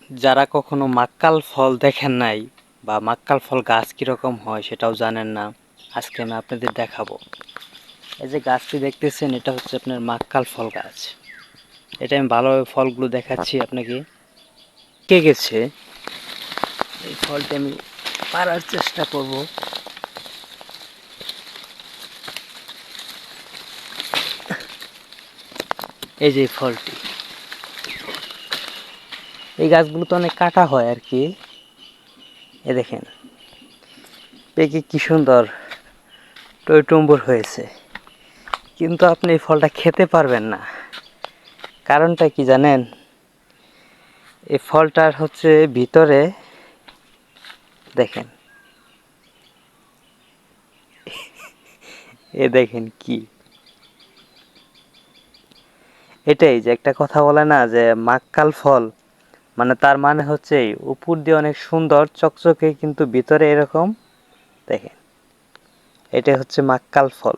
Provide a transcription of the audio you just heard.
যারা কখনো মাক্কাল ফল দেখেন নাই বা মাক্কাল ফল গাছ কীরকম হয় সেটাও জানেন না, আজকে আমি আপনাদের দেখাবো। এই যে গাছটি দেখতেছেন, এটা হচ্ছে আপনার মাক্কাল ফল গাছ। এটা আমি ভালোভাবে ফলগুলো দেখাচ্ছি আপনাকে। কে গেছে এই ফলটি আমি পারার চেষ্টা করব। এই যে ফলটি, এই গাছগুলো তো অনেক কাটা হয় আর কি। এ দেখেন পেকে কি সুন্দর টইটুম্বুর হয়েছে, কিন্তু আপনি এই ফলটা খেতে পারবেন না। কারণটা কি জানেন? এই ফলটার হচ্ছে ভিতরে দেখেন, এ দেখেন কি, এটাই যে একটা কথা বলে না যে মাক্কাল ফল, মানে তার মানে হচ্ছে উপর দিয়ে অনেক সুন্দর চকচকে, কিন্তু ভিতরে এরকম দেখেন, এটা হচ্ছে মাক্কাল ফল।